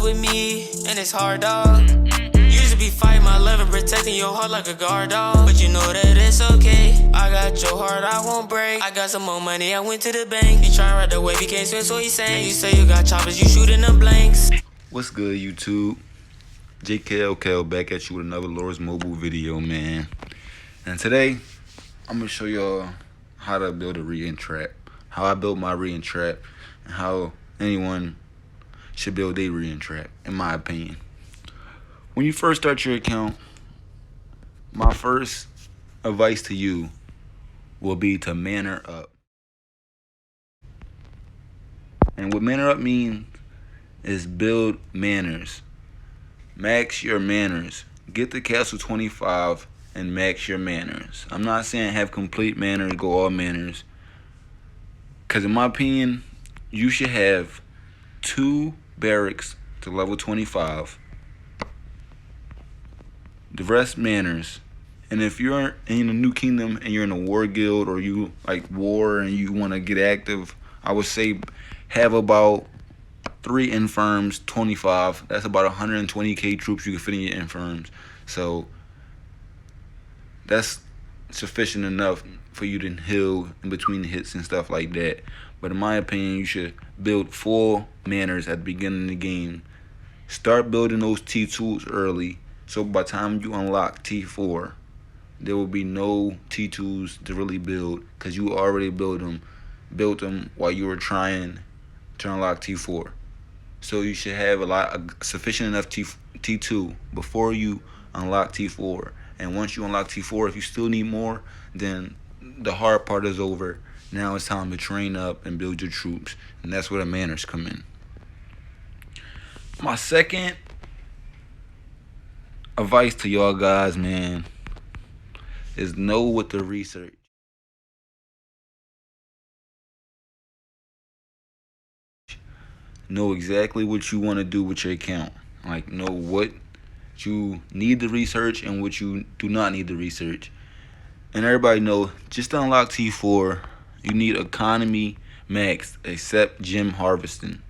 with me, and it's hard, dog. Used to be fighting my love and protecting your heart like a guard dog, but you know that it's okay. I got your heart, I won't break. I got some more money, I went to the bank. You tryna ride the wave, you can't swim, so he saying. You say you got choppers, you shooting them blanks. What's good, YouTube? JKLKL back at you with another Lord's Mobile video, man. And today, I'm gonna show y'all how to build a rein trap, how I built my rein trap, and how anyone should build a rein trap, in my opinion. When you first start your account, my first advice to you will be to manner up. And what manner up means is build manners. Max your manners. Get the Castle 25 and max your manners. I'm not saying have complete manners, go all manners. Because in my opinion, you should have 2 barracks to level 25. The rest manners. And if you're in a new kingdom and you're in a war guild or you like war and you want to get active, I would say have about 3 infirms, 25. That's about 120k troops you can fit in your infirms. So that's sufficient enough for you to heal in between hits and stuff like that. But in my opinion, you should build full manners at the beginning of the game. Start building those T2s early, so by the time you unlock T4, there will be no T2s to really build because you already built them while you were trying to unlock T4. So you should have sufficient enough T2 before you unlock T4. And once you unlock T4, if you still need more, then the hard part is over. Now it's time to train up and build your troops. And that's where the manners come in. My second advice to y'all guys, man, is know what to research. Know exactly what you want to do with your account. Like, know what you need to research and what you do not need to research. And everybody know, just to unlock T4, you need economy max except gem harvesting.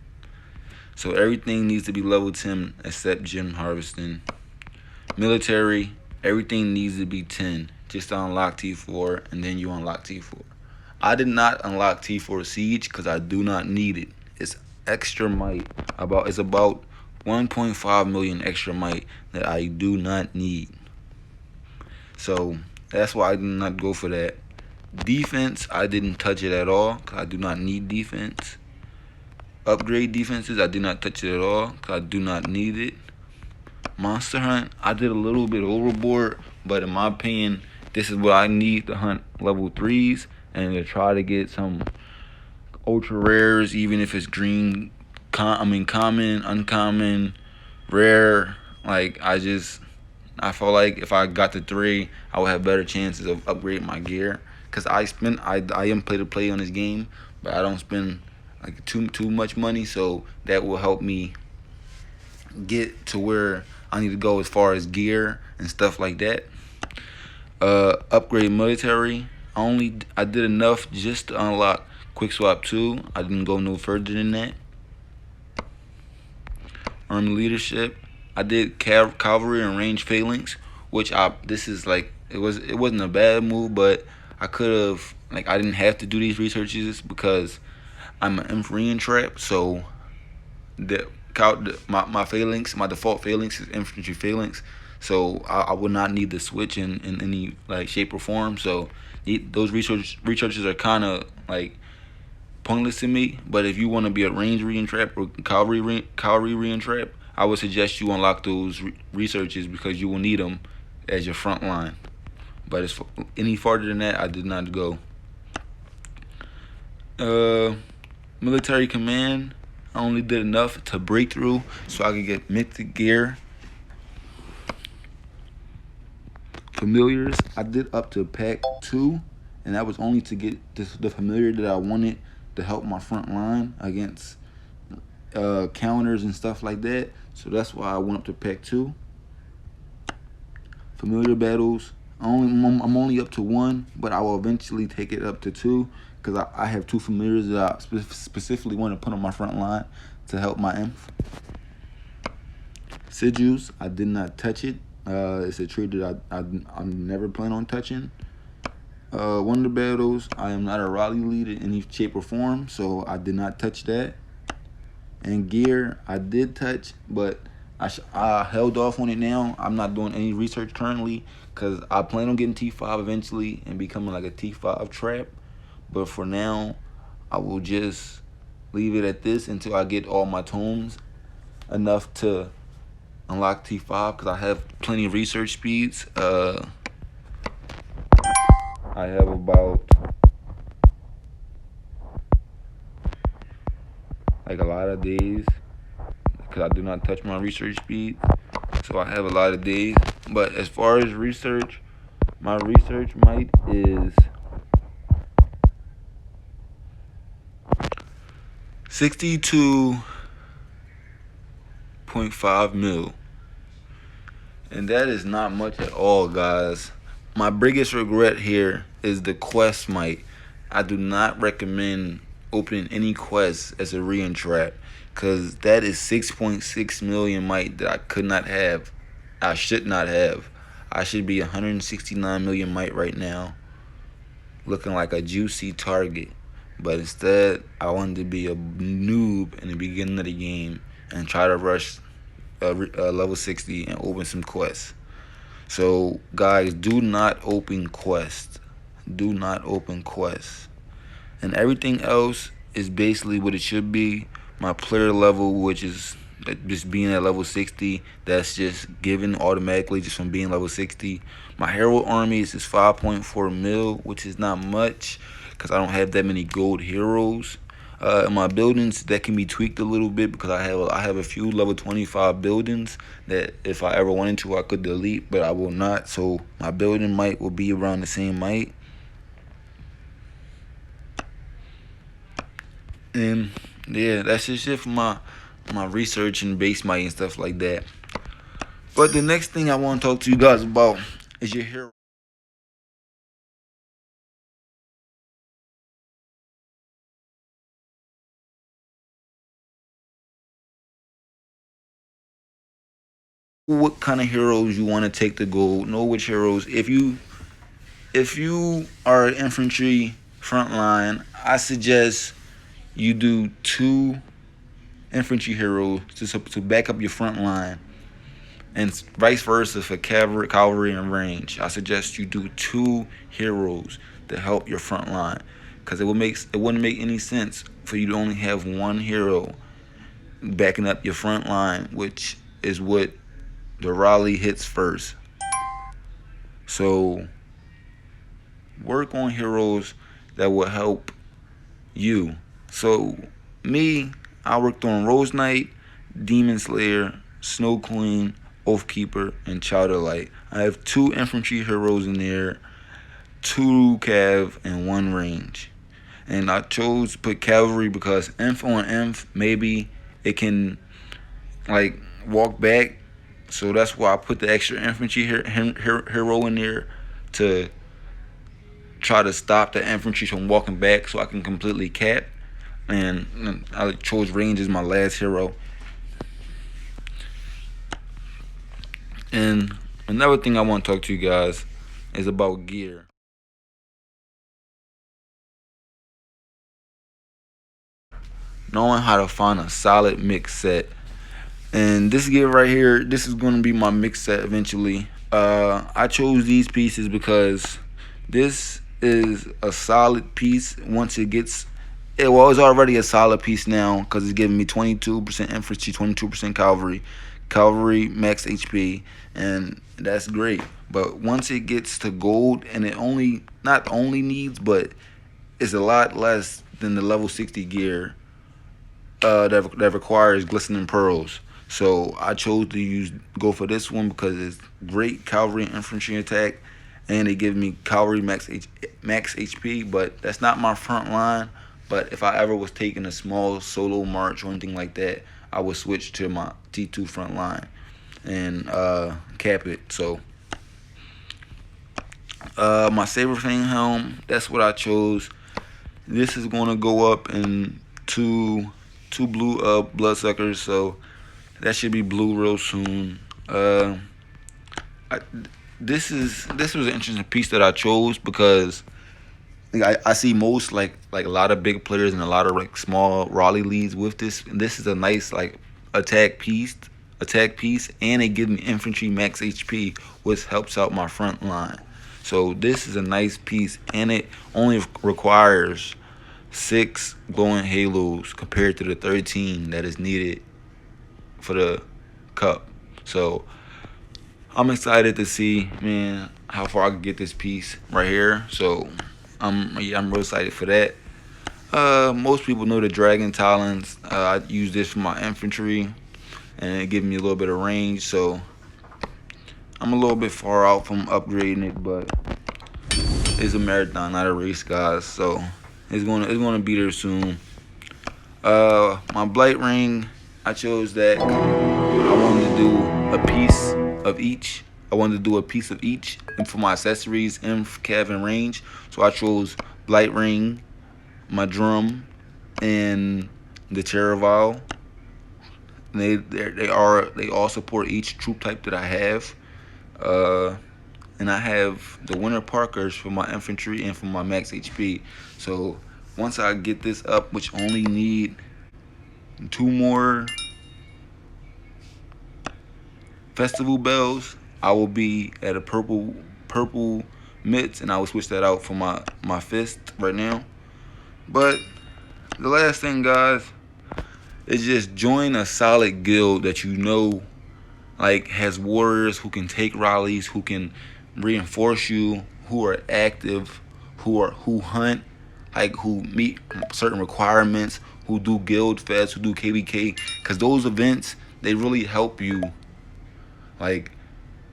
So everything needs to be level 10 except gem harvesting. Military, everything needs to be 10 just to unlock T4, and then you unlock T4. I did not unlock T4 Siege because I do not need it. It's extra might. It's about 1.5 million extra might that I do not need. So that's why I did not go for that. Defense, I didn't touch it at all because I do not need defense. Upgrade defenses, I did not touch it at all because I do not need it. Monster hunt, I did a little bit overboard, but in my opinion, this is what I need to hunt level 3s and to try to get some ultra rares, even if it's green, common, uncommon, rare. Like, I feel like if I got to 3, I would have better chances of upgrading my gear. Cause I am play to play on this game, but I don't spend like too much money, so that will help me get to where I need to go as far as gear and stuff like that. Upgrade military. I did enough just to unlock Quick Swap 2. I didn't go no further than that. Army leadership. I did cavalry and range phalanx, which it wasn't a bad move, but I could have, I didn't have to do these researches because I'm an rein trap. So my phalanx, my default phalanx is infantry phalanx. So I would not need to switch in any shape or form. So those researches are kind of pointless to me. But if you want to be a range rein trap or cavalry rein trap, I would suggest you unlock those researches because you will need them as your front line. But as any farther than that, I did not go. Military command, I only did enough to break through so I could get mythic gear. Familiars, I did up to pack 2, and that was only to get the familiar that I wanted to help my front line against counters and stuff like that. So that's why I went up to pack 2. Familiar battles, I'm only up to 1, but I will eventually take it up to 2 because I have 2 familiars that I specifically want to put on my front line to help my inf. Sigils, I did not touch it. It's a tree that I'm never plan on touching. Wonder Battles, I am not a Raleigh lead in any shape or form, so I did not touch that. And gear, I did touch, but I held off on it now. I'm not doing any research currently because I plan on getting T5 eventually and becoming like a T5 trap. But for now, I will just leave it at this until I get all my tomes enough to unlock T5 because I have plenty of research speeds. I have about like a lot of days because I do not touch my research speed. So I have a lot of days. But as far as research, my research might is 62.5 mil. And that is not much at all, guys. My biggest regret here is the quest might. I do not recommend opening any quests as a rein trap because that is 6.6 million might that I could not have. I should not have. I should be 169 million might right now, looking like a juicy target. But instead, I wanted to be a noob in the beginning of the game and try to rush level 60 and open some quests. So, guys, do not open quests. Do not open quests. And everything else is basically what it should be. My player level, which is just being at level 60, that's just given automatically just from being level 60. My hero army is just 5.4 mil, which is not much because I don't have that many gold heroes. In my buildings, that can be tweaked a little bit because I have a few level 25 buildings that if I ever wanted to, I could delete, but I will not. So my building might will be around the same might. And yeah, that's just it for my research and base might and stuff like that. But the next thing I want to talk to you guys about is your hero. What kind of heroes you want to take to gold? Know which heroes. If you are infantry frontline, I suggest you do 2 infantry heroes to back up your front line, and vice versa for cavalry and range. I suggest you do 2 heroes to help your front line, because it wouldn't make any sense for you to only have 1 hero backing up your front line, which is what the Raleigh hits first. So work on heroes that will help you. So me, I worked on Rose Knight, Demon Slayer, Snow Queen, Oathkeeper, and Chowderlight. I have 2 infantry heroes in there, 2 cav, and 1 range. And I chose to put cavalry because inf on inf, maybe it can like walk back. So that's why I put the extra infantry hero in there to try to stop the infantry from walking back so I can completely cap. And I chose range as my last hero. And another thing I want to talk to you guys is about gear. Knowing how to find a solid mix set. And this gear right here, this is going to be my mix set eventually. I chose these pieces because this is a solid piece once it gets... It's already a solid piece now because it's giving me 22% infantry, 22% cavalry max HP, and that's great. But once it gets to gold, and it not only needs, but it's a lot less than the level 60 gear that requires glistening pearls. So I chose to go for this one because it's great cavalry and infantry attack, and it gives me cavalry max HP. But that's not my front line. But if I ever was taking a small solo march or anything like that, I would switch to my T2 front line and cap it. So my Saber Fang helm, that's what I chose. This is going to go up in two blue bloodsuckers. So That should be blue real soon. I, this was an interesting piece that I chose because I see most like a lot of big players and a lot of like small Raleigh leads with this. And this is a nice like attack piece, and it gives me infantry max HP, which helps out my front line. So this is a nice piece, and it only requires 6 glowing halos compared to the 13 that is needed for the cup. So I'm excited to see, man, how far I can get this piece right here. So I'm real excited for that. Most people know the Dragon Talons. I use this for my infantry, and it gives me a little bit of range. So I'm a little bit far out from upgrading it, but it's a marathon, not a race, guys. So it's gonna be there soon. My Blight Ring, I chose that. I wanted to do a piece of each. And for my accessories, Inf, Cav, and range. So I chose Blight Ring, my drum, and the Terravile. They all support each troop type that I have. And I have the Winter Parkers for my infantry and for my max HP. So once I get this up, which only need 2 more festival bells, I will be at a purple mitts, and I will switch that out for my fist right now. But the last thing, guys, is just join a solid guild that you know like has warriors who can take rallies, who can reinforce you, who are active, who hunt, like who meet certain requirements, who do guild fests, who do KVK, because those events, they really help you. Like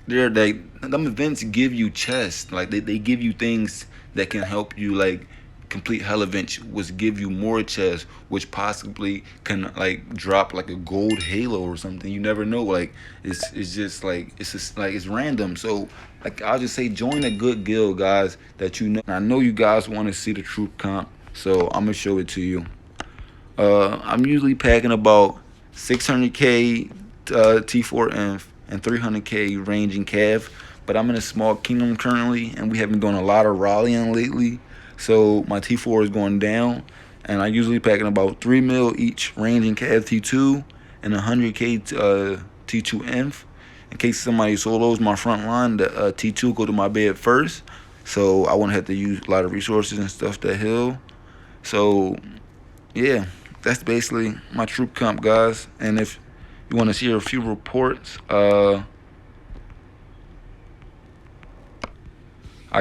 them events give you chests, like they give you things that can help you like complete hell events, which give you more chests, which possibly can like drop like a gold halo or something. You never know. Like it's just like it's random. So like I'll just say join a good guild, guys, that you know. And I know you guys want to see the troop comp, so I'm gonna show it to you. I'm usually packing about 600k T4 Inf and 300k range and Cav, but I'm in a small kingdom currently, and we have been doing a lot of rallying lately. So my T4 is going down, and I usually packing about 3 mil each range and Cav T2 and 100k T2 Inf. In case somebody solos my front line, the T2 go to my bed first, so I won't have to use a lot of resources and stuff to heal. So yeah, that's basically my troop comp, guys. And if you want to see a few reports, I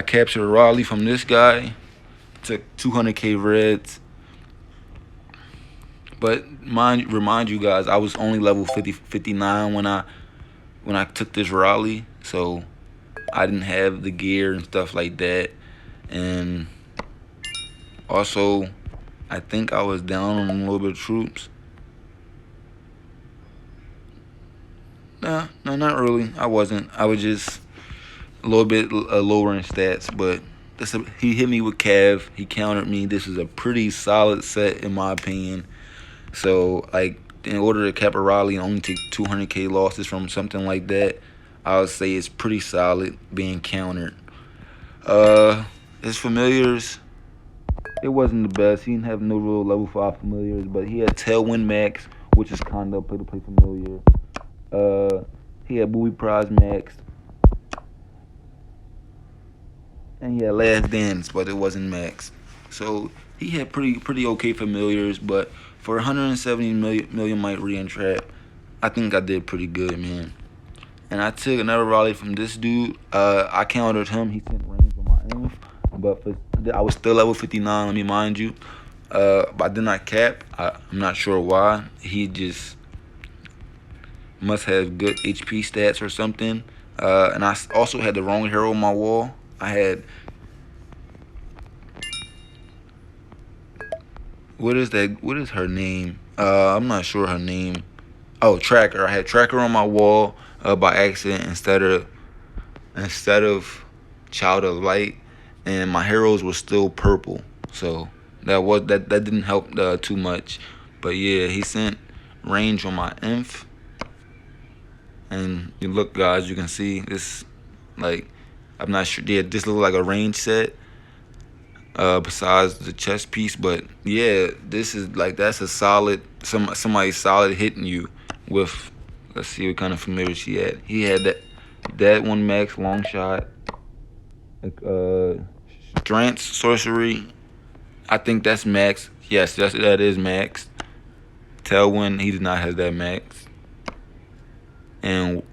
captured a Raleigh from this guy. Took 200k reds. But remind you guys, I was only level 59 when I took this Raleigh, so I didn't have the gear and stuff like that. And also, I think I was down on a little bit of troops. No, not really. I wasn't. I was just a little bit lower in stats, but he hit me with Cav. He countered me. This is a pretty solid set in my opinion. So like in order to cap a Raleigh and only take 200k losses from something like that, I would say it's pretty solid being countered. His familiars, it wasn't the best. He didn't have no real level 5 familiars, but he had Tailwind Max, which is kind of play familiar. He had Booby Prize Max, and he had Last Dance, but it wasn't max. So he had pretty okay familiars, but for 170 million might rein trap, I think I did pretty good, man. And I took another Raleigh from this dude. I countered him. He sent range on my inf, but I was still level 59. Let me mind you. But I did not cap. I'm not sure why. He just must have good HP stats or something. And I also had the wrong hero on my wall. I had, what is her name? I'm not sure her name. Oh, Tracker. I had Tracker on my wall by accident instead of Child of Light, and my heroes were still purple. So that didn't help too much. But yeah, he sent range on my inf. And you look, guys, you can see this, like, I'm not sure. Yeah, this looks like a range set. Besides the chest piece, but yeah, this is like that's a solid somebody solid hitting you with. Let's see what kind of familiar she had. He had that one max long shot, like strength sorcery. I think that's max. Yes, that is max. Tailwind, he did not have that max. And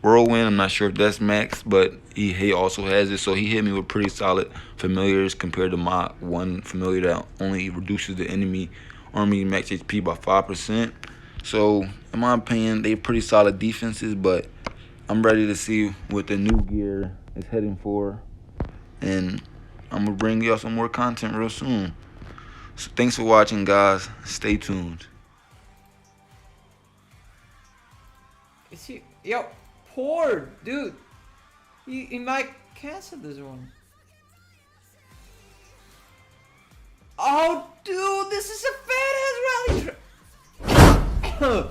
whirlwind, I'm not sure if that's max, but he also has it. So he hit me with pretty solid familiars compared to my one familiar that only reduces the enemy army max HP by 5%. So in my opinion, they pretty solid defenses, but I'm ready to see what the new gear is heading for, and I'm gonna bring y'all some more content real soon. So thanks for watching, guys. Stay tuned. Is he? Yo, poor dude. He might cancel this one. Oh, dude, this is a fat ass rally.